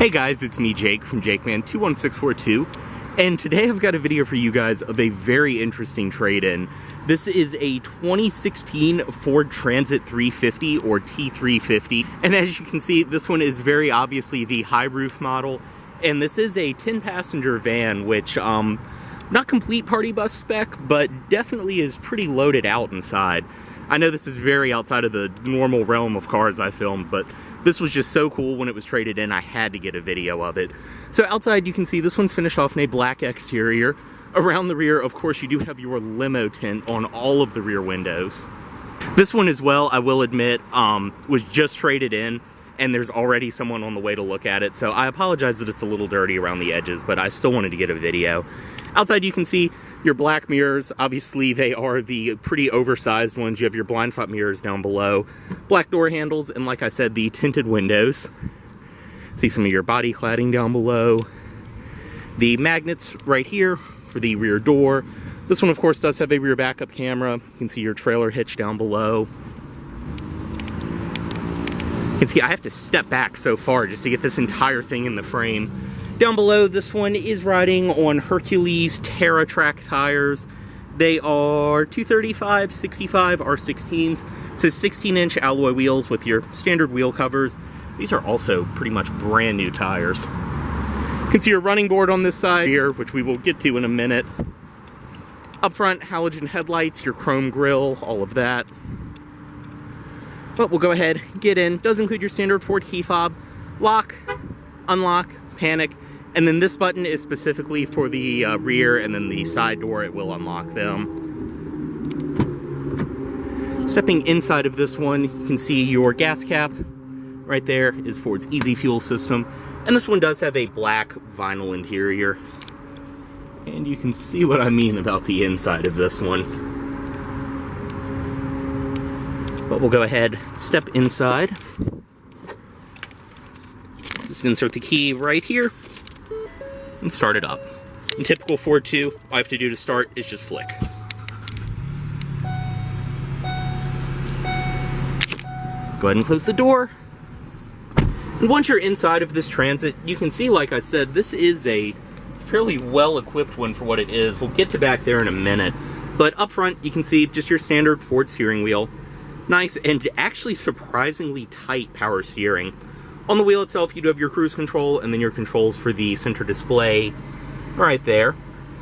Hey guys, it's me Jake from JakeMan21642, and today I've got a video for you guys of a very interesting trade-in. This is a 2016 Ford Transit-350 or T350, and as you can see, this one is very obviously the high roof model, and this is a 10-passenger van, which not complete party bus spec, but definitely is pretty loaded out inside. I know this is very outside of the normal realm of cars I filmed, but this was just so cool when it was traded in, I had to get a video of it. So outside you can see this one's finished off in a black exterior. Around the rear, of course, you do have your limo tint on all of the rear windows. This one as well, I will admit, was just traded in, and there's already someone on the way to look at it, so I apologize that it's a little dirty around the edges, but I still wanted to get a video. Outside you can see your black mirrors. Obviously they are the pretty oversized ones. You have your blind spot mirrors down below, black door handles, and like I said, the tinted windows. See some of your body cladding down below. The magnets right here for the rear door. This one of course does have a rear backup camera. You can see your trailer hitch down below. You can see I have to step back so far just to get this entire thing in the frame. Down below, this one is riding on Hercules TerraTrack tires. They are 235, 65 R16s, so 16-inch alloy wheels with your standard wheel covers. These are also pretty much brand new tires. You can see your running board on this side here, which we will get to in a minute. Up front, halogen headlights, your chrome grille, all of that. But we'll go ahead, get in. Does include your standard Ford key fob, lock, unlock, panic, and then this button is specifically for the rear, and then the side door, it will unlock them. Stepping inside of this one, you can see your gas cap. Right there is Ford's Easy Fuel system, and this one does have a black vinyl interior. And you can see what I mean about the inside of this one. But we'll go ahead, step inside. Just insert the key right here and start it up. In typical Ford 2, all I have to do to start is just flick. Go ahead and close the door. And once you're inside of this Transit, you can see, like I said, this is a fairly well-equipped one for what it is. We'll get to back there in a minute. But up front, you can see just your standard Ford steering wheel. Nice and actually surprisingly tight power steering. On the wheel itself, you do have your cruise control and then your controls for the center display right there.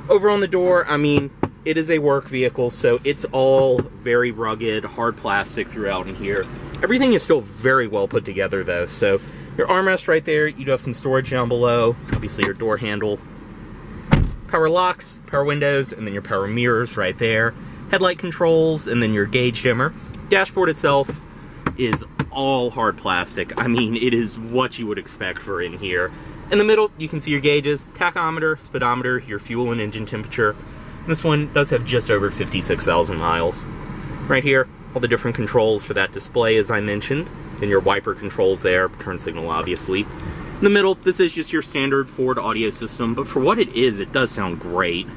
Over on the door, I mean, it is a work vehicle, so it's all very rugged, hard plastic throughout in here. Everything is still very well put together though, so your armrest right there, you do have some storage down below, obviously your door handle, power locks, power windows, and then your power mirrors right there, headlight controls, and then your gauge dimmer. Dashboard itself is all hard plastic. I mean, it is what you would expect for in here. In the middle, you can see your gauges, tachometer, speedometer, your fuel and engine temperature. This one does have just over 56,000 miles. Right here, all the different controls for that display, as I mentioned, and your wiper controls there, turn signal obviously. In the middle, this is just your standard Ford audio system, but for what it is, it does sound great.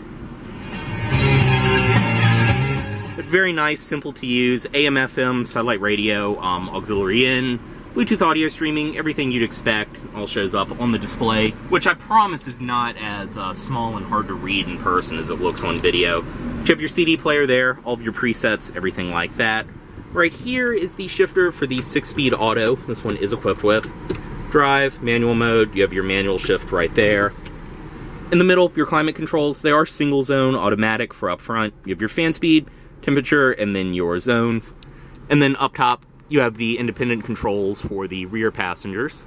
Very nice, simple to use, AM, FM, satellite radio, auxiliary in, Bluetooth audio streaming, everything you'd expect all shows up on the display, which I promise is not as small and hard to read in person as it looks on video. You have your CD player there, all of your presets, everything like that. Right here is the shifter for the 6-speed auto. This one is equipped with drive, manual mode, you have your manual shift right there. In the middle, your climate controls, they are single zone automatic for up front. You have your fan speed, temperature, and then your zones. And then up top, you have the independent controls for the rear passengers.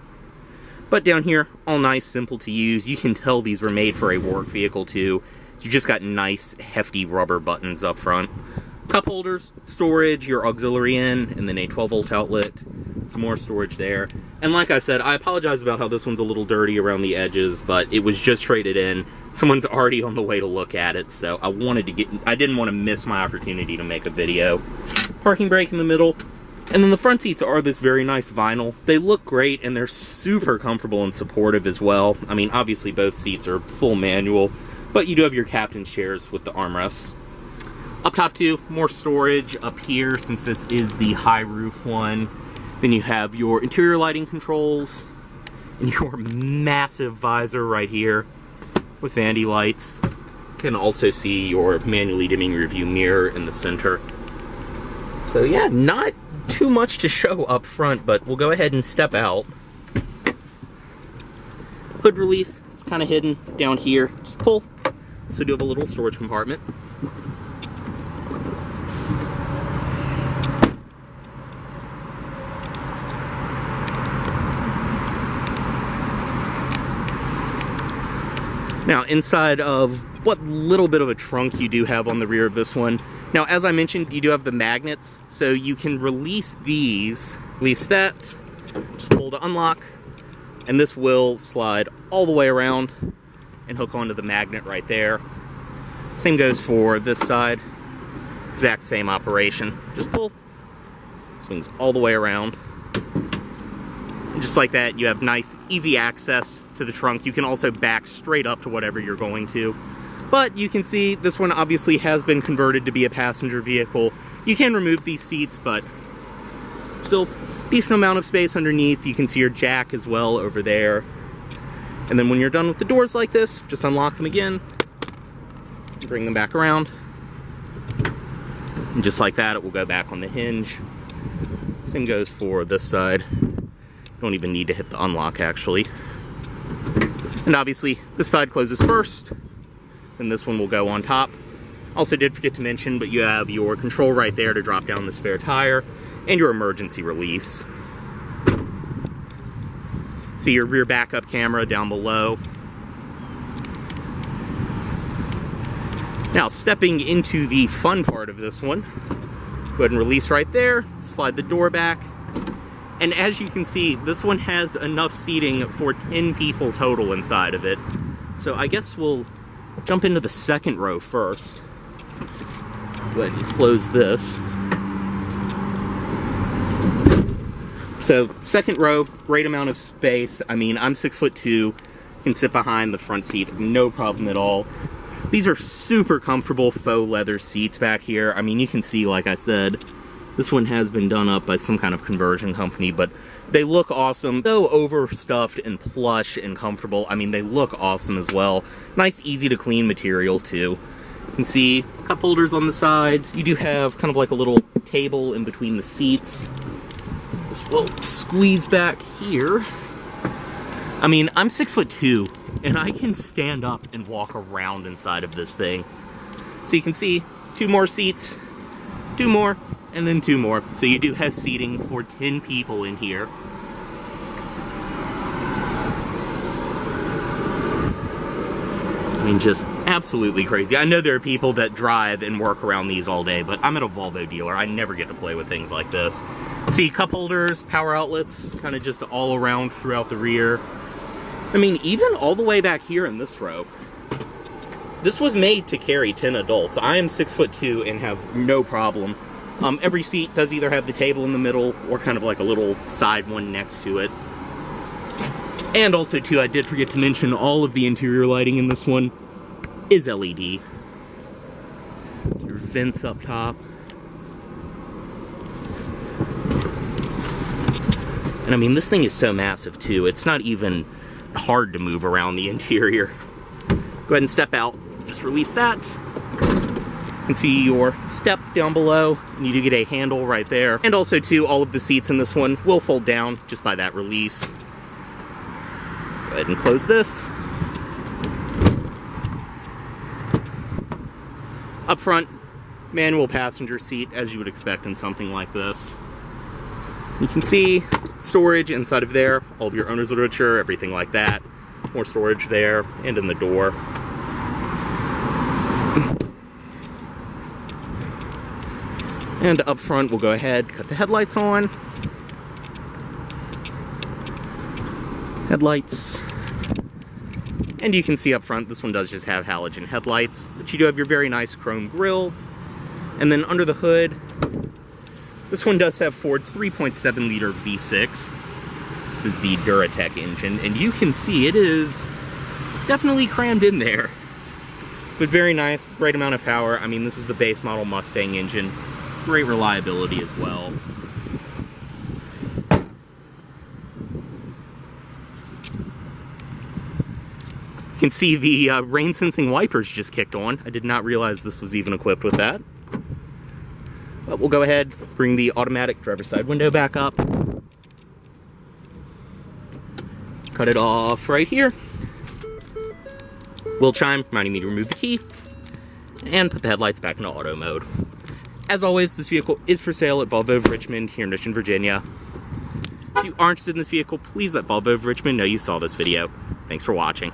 But down here, all nice, simple to use. You can tell these were made for a work vehicle too. You just got nice, hefty rubber buttons up front. Cup holders, storage, your auxiliary in, and then a 12-volt outlet. Some more storage there. And like I said, I apologize about how this one's a little dirty around the edges, but it was just traded in. Someone's already on the way to look at it, so I didn't want to miss my opportunity to make a video. Parking brake in the middle. And then the front seats are this very nice vinyl. They look great, and they're super comfortable and supportive as well. I mean, obviously both seats are full manual, but you do have your captain's chairs with the armrests. Up top too, more storage up here since this is the high roof one. Then you have your interior lighting controls. And your massive visor right here with vanity lights. You can also see your manually dimming rearview mirror in the center. So yeah, not too much to show up front, but we'll go ahead and step out. Hood release, it's kind of hidden down here. Just pull. So do have a little storage compartment. Now, inside of what little bit of a trunk you do have on the rear of this one. Now, as I mentioned, you do have the magnets, so you can release these, release that, just pull to unlock, and this will slide all the way around and hook onto the magnet right there. Same goes for this side, exact same operation. Just pull, swings all the way around. And just like that, you have nice, easy access to the trunk. You can also back straight up to whatever you're going to. But you can see this one obviously has been converted to be a passenger vehicle. You can remove these seats, but still decent amount of space underneath. You can see your jack as well over there. And then when you're done with the doors like this, just unlock them again, bring them back around. And just like that, it will go back on the hinge. Same goes for this side. Don't even need to hit the unlock, actually. And obviously, this side closes first, and this one will go on top. Also did forget to mention, but you have your control right there to drop down the spare tire, and your emergency release. See your rear backup camera down below. Now, stepping into the fun part of this one, go ahead and release right there, slide the door back. And as you can see, this one has enough seating for 10 people total inside of it. So I guess we'll jump into the second row first. Go ahead and close this. So second row, great amount of space. I mean, I'm 6'2", can sit behind the front seat, no problem at all. These are super comfortable faux leather seats back here. I mean, you can see, like I said, this one has been done up by some kind of conversion company, but they look awesome. So overstuffed and plush and comfortable. I mean, they look awesome as well. Nice, easy to clean material, too. You can see cup holders on the sides. You do have kind of like a little table in between the seats. This will squeeze back here. I mean, I'm 6'2", and I can stand up and walk around inside of this thing. So you can see 2 more seats, 2 more, and then 2 more. So you do have seating for 10 people in here. I mean, just absolutely crazy. I know there are people that drive and work around these all day, but I'm at a Volvo dealer. I never get to play with things like this. See, cup holders, power outlets, kind of just all around throughout the rear. I mean, even all the way back here in this row. This was made to carry 10 adults. I am 6'2" and have no problem. Every seat does either have the table in the middle or kind of like a little side one next to it. And also, too, I did forget to mention all of the interior lighting in this one is LED. Your vents up top. And I mean, this thing is so massive, too. It's not even hard to move around the interior. Go ahead and step out. Just release that. You can see your step down below, and you do get a handle right there. And also, too, all of the seats in this one will fold down just by that release. Go ahead and close this. Up front, manual passenger seat, as you would expect in something like this. You can see storage inside of there, all of your owner's literature, everything like that. More storage there, and in the door. And up front, we'll go ahead, cut the headlights on. Headlights. And you can see up front, this one does just have halogen headlights, but you do have your very nice chrome grille. And then under the hood, this one does have Ford's 3.7 liter V6. This is the Duratec engine, and you can see it is definitely crammed in there. But very nice, great amount of power. I mean, this is the base model Mustang engine. Great reliability as well. can see the rain sensing wipers just kicked on. I did not realize this was even equipped with that. But we'll go ahead, bring the automatic driver's side window back up. Cut it off right here. Wheel chime, reminding me to remove the key. And put the headlights back into auto mode. As always, this vehicle is for sale at Volvo of Richmond here in Richmond, Virginia. If you aren't interested in this vehicle, please let Volvo of Richmond know you saw this video. Thanks for watching.